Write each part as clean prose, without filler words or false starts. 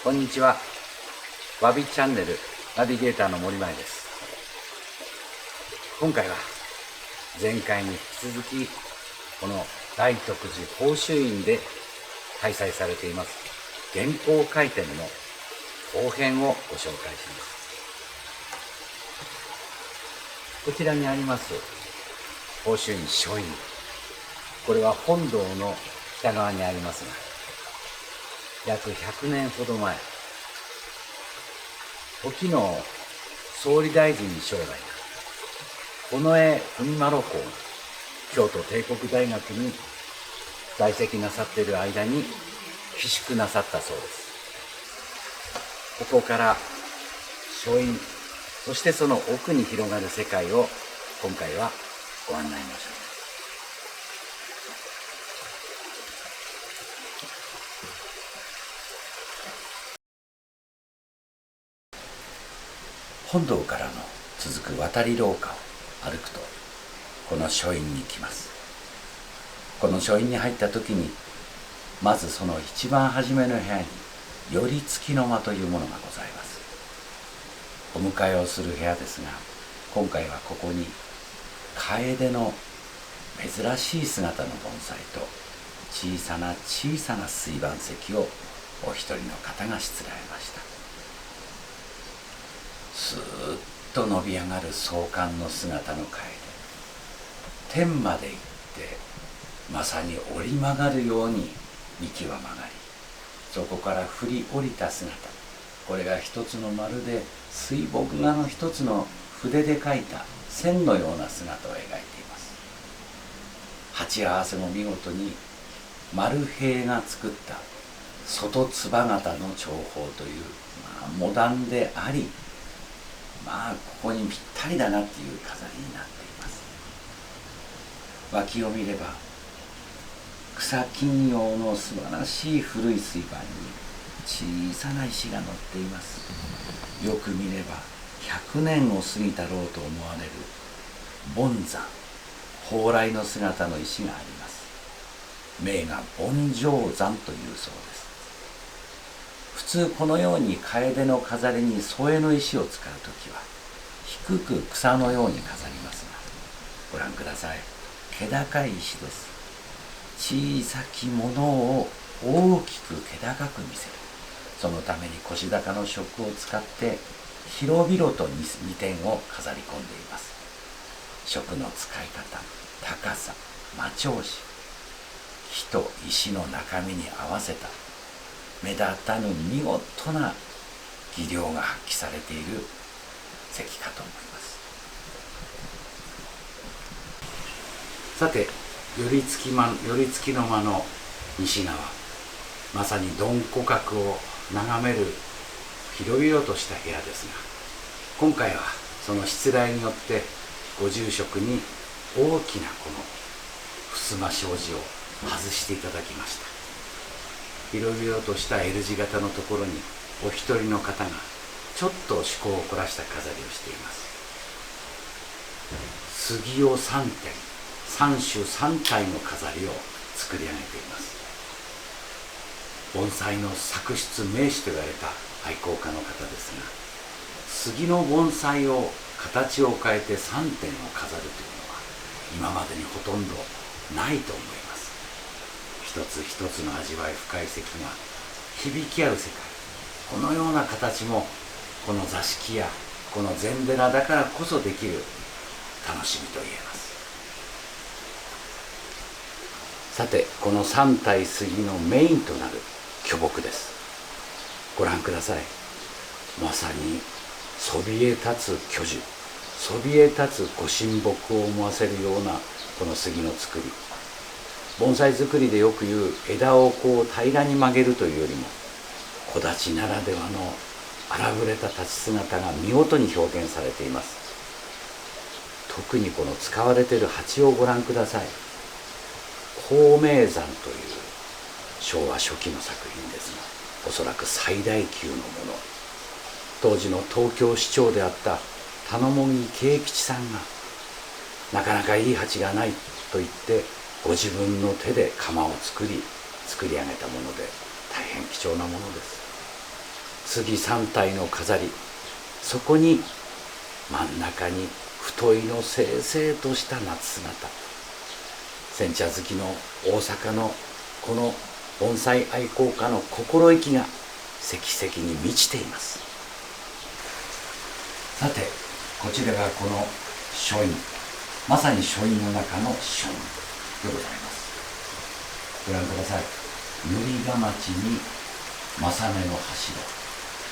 こんにちは。わびチャンネルナビゲーターの森前です。今回は前回に引き続きこの大徳寺宝珠院で開催されています原稿回展の後編をご紹介します。こちらにあります宝珠院書院、これは本堂の北側にありますが、約100年ほど前、時の総理大臣正代が近衛文麿公が京都帝国大学に在籍なさっている間に寄宿なさったそうです。ここから書院、そしてその奥に広がる世界を今回はご案内しましょう。本堂からの続く渡り廊下を歩くとこの書院に来ます。この書院に入った時にまずその一番初めの部屋に寄り付きの間というものがございます。お迎えをする部屋ですが、今回はここに楓の珍しい姿の盆栽と小さな水盤石をお一人の方がしつらえました。スーッと伸び上がる壮観の姿の楓、天まで行ってまさに折り曲がるように幹は曲がり、そこから振り降りた姿、これが一つのまるで水墨画の一つの筆で描いた線のような姿を描いています。鉢合わせも見事に丸平が作った外つば型の長法という、モダンであり、ここにぴったりだなっていう飾りになっています。脇を見れば草金葉の素晴らしい古い水盤に小さな石が乗っています。よく見れば100年を過ぎたろうと思われる梵山、蓬莱の姿の石があります。名が梵淨山というそうです。普通このように楓の飾りに添えの石を使うときは低く草のように飾りますが、ご覧ください。気高い石です。小さきものを大きく気高く見せる、そのために腰高の飾を使って広々と2点を飾り込んでいます。飾の使い方、高さ、魔調子、木と石の中身に合わせた目立たぬ見事な技量が発揮されている石かと思います。さて、寄り付きの間の西側、まさに鈍湖閣を眺める広々とした部屋ですが、今回はそのしつらえによってご住職に大きなこの襖障子を外していただきました。広々とした L 字型のところにお一人の方がちょっと趣向を凝らした飾りをしています。杉を3点、3種3体の飾りを作り上げています。盆栽の作出名手と言われた愛好家の方ですが、杉の盆栽を形を変えて3点を飾るというのは今までにほとんどないと思います。一つ一つの味わい深い石が響き合う世界、このような形もこの座敷やこの禅寺だからこそできる楽しみと言えます。さて、この3体杉のメインとなる巨木です。ご覧ください。まさにそびえ立つ巨樹、そびえ立つご神木を思わせるようなこの杉の作り、盆栽作りでよく言う枝をこう平らに曲げるというよりも、木立ならではの荒ぶれた立ち姿が見事に表現されています。特にこの使われている鉢をご覧ください。光明山という昭和初期の作品ですが、おそらく最大級のもの。当時の東京市長であった田野茂木慶吉さんがなかなかいい鉢がないと言ってご自分の手で窯を作り上げたもので、大変貴重なものです。次3体の飾り、そこに真ん中に太いの清々とした夏姿、煎茶好きの大阪のこの盆栽愛好家の心意気が石々に満ちています。さて、こちらがこの書院、まさに書院の中の書院でございます。ご覧ください。塗りが町に正目の柱、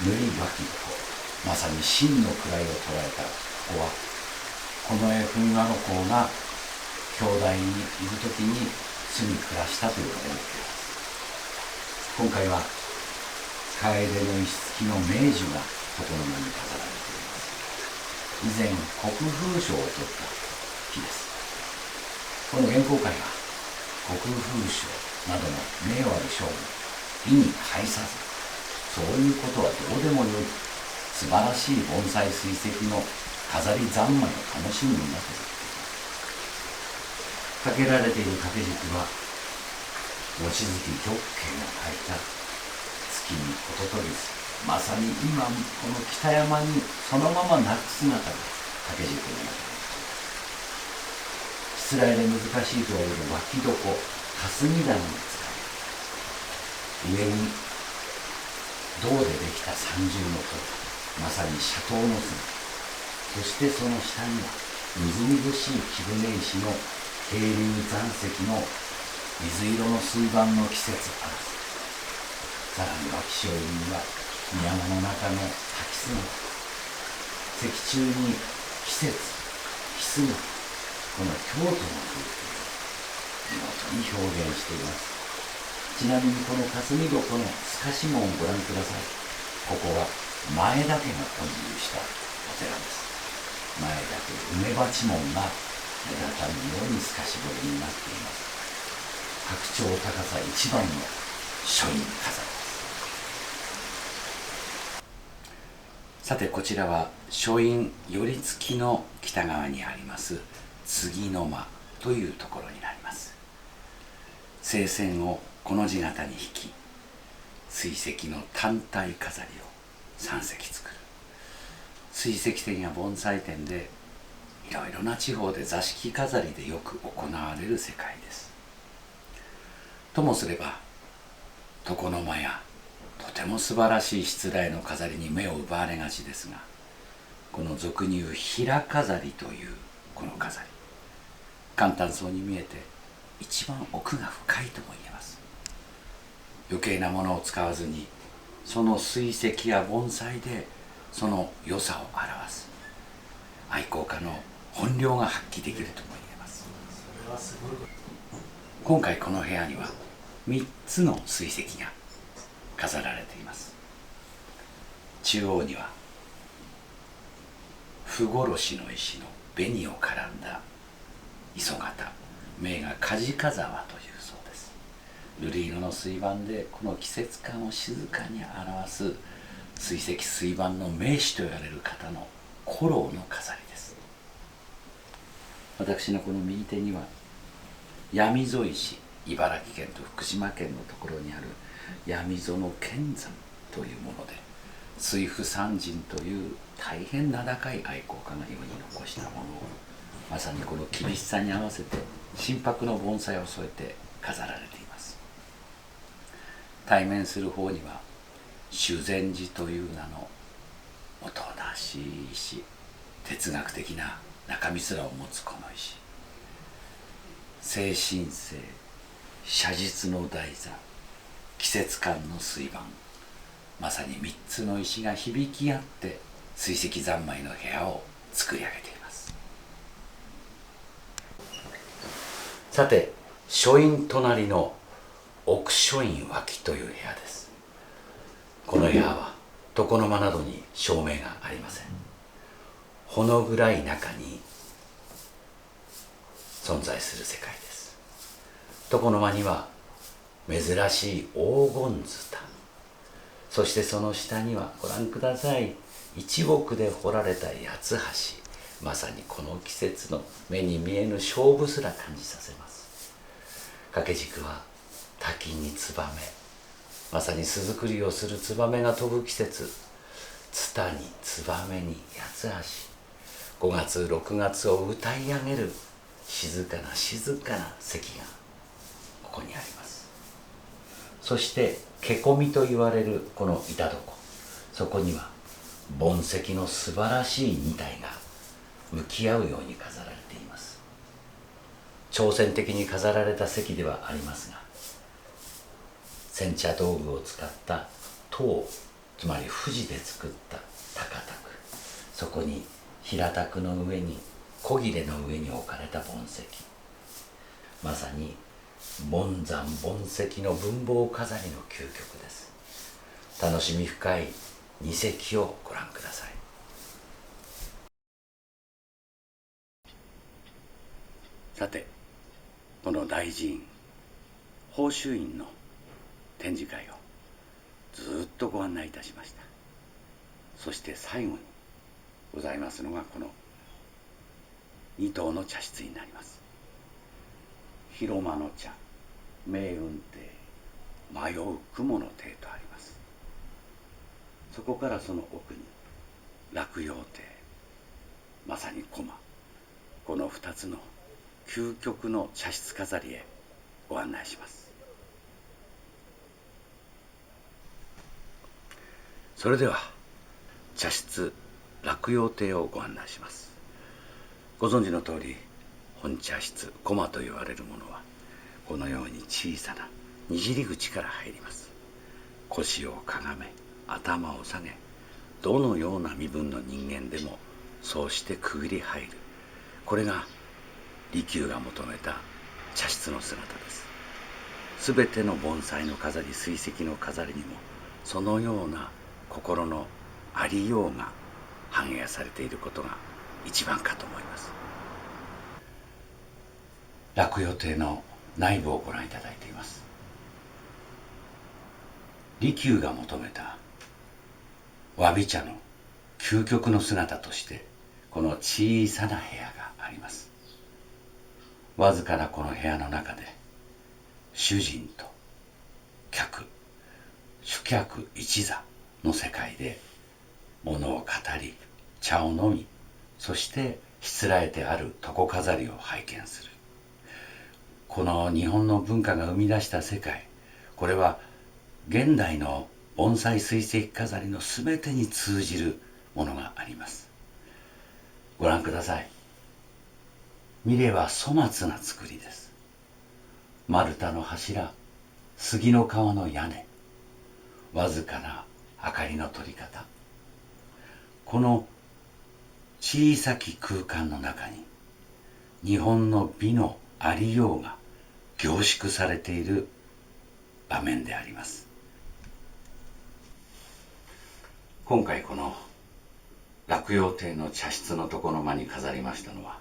塗り脇子、まさに真の位を捉えたここは、この絵噴画の子が兄弟にいる時に住み暮らしたというのを思っています。今回は楓の石付きの明樹が床の間に飾られています。以前国風賞を取った木です。この原稿会は国風賞などの名誉ある賞も意に介さず、そういうことはどうでもよい、素晴らしい盆栽水石の飾り三昧を楽しむんだと言っています。かけられている掛け軸は望月玉慶が描いた月に事とりず、まさに今この北山にそのまま泣く姿が掛け軸の中にしつらえで難しいと言われる脇床、霞棚に使え、上に銅でできた三重の塔、まさに斜塔の姿、そしてその下にはみずみずしい貴船石の渓流残石の水色の水盤の季節あらず、さらに脇小院には宮山の中の滝姿、石中に季節、翡翠、この京都の風景を見事に表現しています。ちなみにこの霞床の透かし門をご覧ください。ここは前田家が建立したお寺です。前田家梅鉢門が目立たぬように透かし彫りになっています。白鳥高さ一番の書院飾りです。さて、こちらは書院寄り付きの北側にあります杉の間というところになります。聖線をこの字型に引き、水石の単体飾りを3石作る。水石展や盆栽展でいろいろな地方で座敷飾りでよく行われる世界です。ともすれば床の間やとても素晴らしいしつらえの飾りに目を奪われがちですが、この俗に言う平飾りというこの飾り、簡単そうに見えて一番奥が深いとも言えます。余計なものを使わずに、その水石や盆栽でその良さを表す愛好家の本領が発揮できるとも言えます。今回この部屋には3つの水石が飾られています。中央には不殺しの石の紅を絡んだ磯型、名が梶川沢というそうです。瑠璃色の水盤でこの季節感を静かに表す水石水盤の名手と言われる方の古老の飾りです。私のこの右手には闇磯石、茨城県と福島県のところにある闇磯の剣山というもので、水府三神という大変名高い愛好家が世に残したものを、まさにこの厳しさに合わせて真白の盆栽を添えて飾られています。対面する方には修禅寺という名のおとなしい石、哲学的な中身すらを持つこの石、精神性、写実の台座、季節感の水盤、まさに3つの石が響き合って水石三昧の部屋を作り上げています。さて、書院隣の奥書院脇という部屋です。この部屋は床の間などに照明がありません。ほの暗い中に存在する世界です。床の間には珍しい黄金ツタ、そしてその下にはご覧ください、一木で彫られた八つ橋、まさにこの季節の目に見えぬ勝負すら感じさせます。掛け軸は滝にツバメ、まさに巣作りをするツバメが飛ぶ季節、ツタにツバメに八つ橋、5月6月を歌い上げる静かな席がここにあります。そして毛込みと言われるこの板床、そこには盆石の素晴らしい2体が向き合うように飾られています。挑戦的に飾られた席ではありますが、煎茶道具を使った陶、つまり富士で作った高卓、そこに平卓の上に小切れの上に置かれた盆石、まさに盆山盆石の文房飾りの究極です。楽しみ深い2席をご覧ください。さて、この大寺院宝珠院の展示会をずっとご案内いたしました。そして最後にございますのがこの2棟の茶室になります。広間の茶、明雲亭、迷う雲の亭とあります。そこからその奥に落葉亭、まさに駒、この2つの究極の茶室飾りへご案内します。それでは茶室落葉亭をご案内します。ご存知の通り、本茶室駒と言われるものはこのように小さなにじり口から入ります。腰をかがめ頭を下げ、どのような身分の人間でもそうしてくぐり入る、これが利休が求めた茶室の姿です。すべての盆栽の飾り、水石の飾りにもそのような心のありようが反映されていることが一番かと思います。落葉亭の内部をご覧いただいています。利休が求めたわび茶の究極の姿としてこの小さな部屋があります。わずかなこの部屋の中で主人と客、主客一座の世界で物を語り、茶を飲み、そしてしつらえてある床飾りを拝見する。この日本の文化が生み出した世界、これは現代の盆栽水石飾りのすべてに通じるものがあります。ご覧ください。見れば粗末な作りです。丸太の柱、杉の皮の屋根、わずかな明かりの取り方、この小さき空間の中に日本の美のありようが凝縮されている場面であります。今回この落葉亭の茶室の床の間に飾りましたのは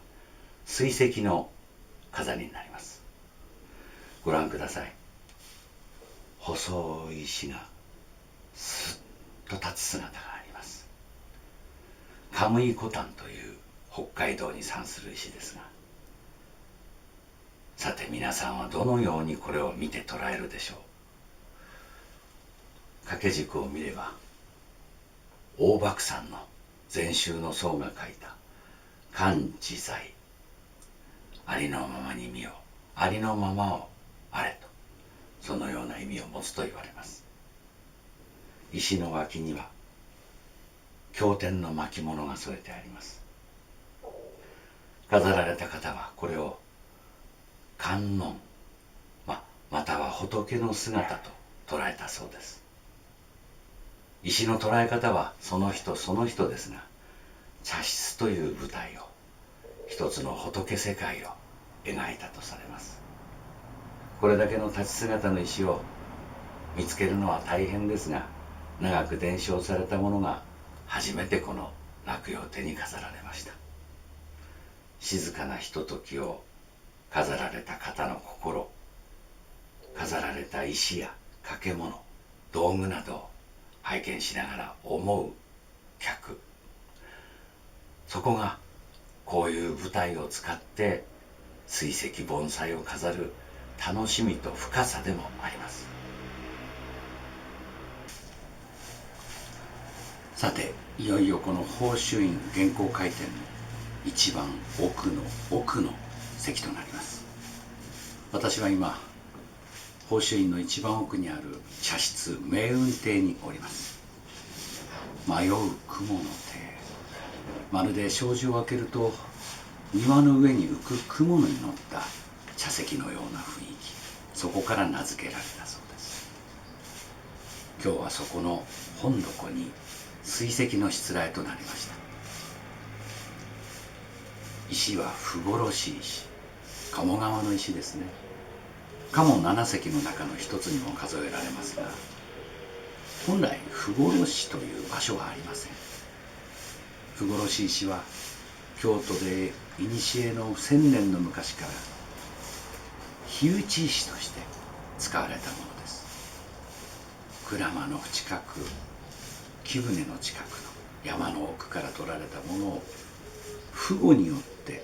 水石の飾りになります。ご覧ください。細い石がすっと立つ姿があります。カムイコタンという北海道に産する石ですが、さて皆さんはどのようにこれを見て捉えるでしょう。掛け軸を見れば大漠山の禅宗の僧が書いた観自在、ありのままに見よ、ありのままをあれと、そのような意味を持つと言われます。石の脇には経典の巻物が添えてあります。飾られた方はこれを観音、または仏の姿と捉えたそうです。石の捉え方はその人その人ですが、茶室という舞台を、一つの仏世界を描いたとされます。これだけの立ち姿の石を見つけるのは大変ですが、長く伝承されたものが初めてこの落葉亭に飾られました。静かなひとときを飾られた方の心、飾られた石や掛物、道具などを拝見しながら思う客、そこがこういう舞台を使って水石盆栽を飾る楽しみと深さでもあります。さて、いよいよこの宝珠院元光回転の一番奥の奥の席となります。私は今宝珠院の一番奥にある茶室明雲亭におります。迷う雲の亭、まるで障子を開けると庭の上に浮く雲に乗った茶席のような雰囲気、そこから名付けられたそうです。今日はそこの本床に水石のしつらえとなりました。石は不殺し石、鴨川の石ですね。鴨7石の中の一つにも数えられますが、本来不殺しという場所はありません。不殺し石は京都で古の1000年の昔から火打ち石として使われたものです。鞍馬の近く、貴船の近くの山の奥から取られたものを父母によって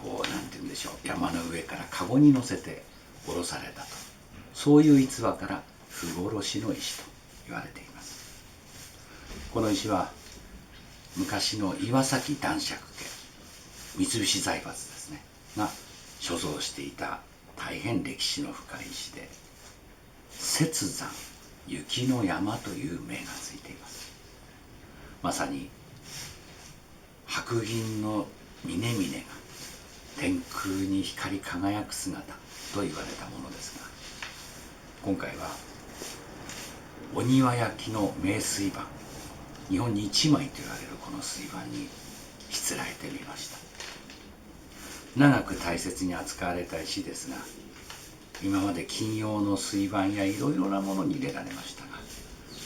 こう、なんて言うんでしょう、山の上から籠に乗せて下ろされたと、そういう逸話から不殺しの石と言われています。この石は昔の岩崎男爵家、三菱財閥ですねが所蔵していた大変歴史の深い石で、雪山、雪の山という名がついています。まさに白銀の峰々が天空に光り輝く姿と言われたものですが、今回はお庭焼きの名水盤、日本に一枚と言われるこの水盤にしつらえてみました。長く大切に扱われた石ですが、今まで金葉の水盤やいろいろなものに入れられましたが、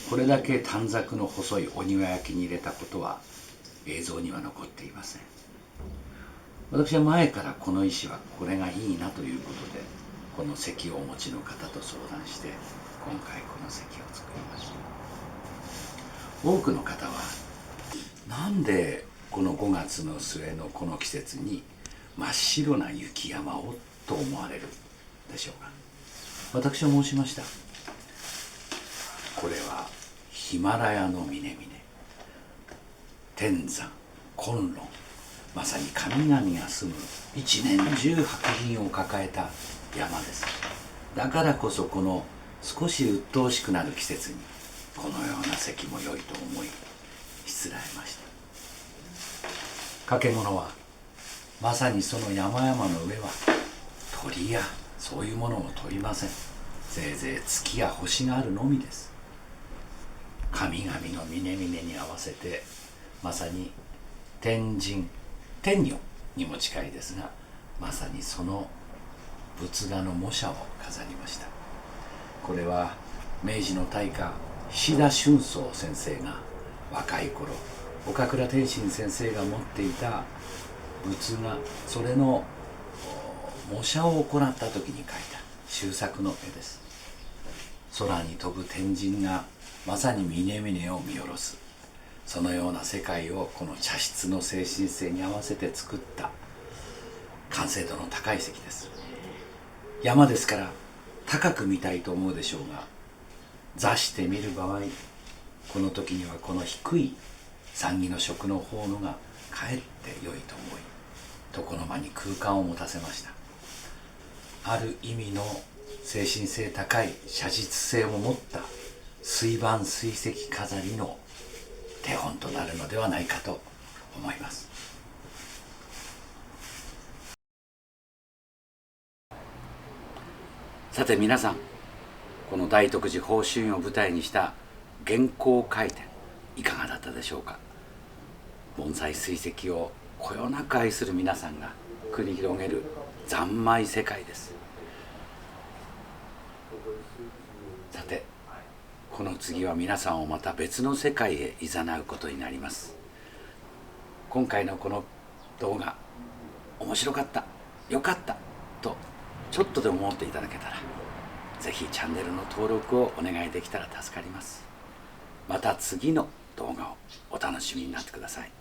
これだけ短冊の細いお庭焼きに入れたことは映像には残っていません。私は前からこの石はこれがいいなということで、この席をお持ちの方と相談して今回この席を作りました。多くの方はなんでこの5月の末のこの季節に真っ白な雪山をと思われるでしょうか。私は申しました。これはヒマラヤの峰々、天山、崑崙、まさに神々が住む一年中白銀を抱えた山です。だからこそこの少し鬱陶しくなる季節にこのような席も良いと思いしつらえました。掛物はまさにその山々の上は鳥やそういうものを取りません。せいぜい月や星があるのみです。神々の峰々に合わせて、まさに天神、天女にも近いですが、まさにその仏画の模写を飾りました。これは明治の大家菱田春草先生が若い頃岡倉天心先生が持っていた仏画、それの模写を行った時に描いた修作の絵です。空に飛ぶ天神がまさに峰々を見下ろす、そのような世界をこの茶室の精神性に合わせて作った完成度の高い席です。山ですから高く見たいと思うでしょうが、座して見る場合、この時にはこの低い三義の色の方のがかえって良いと思い、床の間に空間を持たせました。ある意味の精神性高い写実性を持った水盤水石飾りの手本となるのではないかと思います。さて皆さん、この大徳寺宝珠院を舞台にした元光回転いかがだったでしょうか。盆栽水石をこよなく愛する皆さんが繰り広げる三昧世界です。さて、この次は皆さんをまた別の世界へ誘うことになります。今回のこの動画面白かった、よかったとちょっとでも思っていただけたら、ぜひチャンネルの登録をお願いできたら助かります。また次の動画をお楽しみになってください。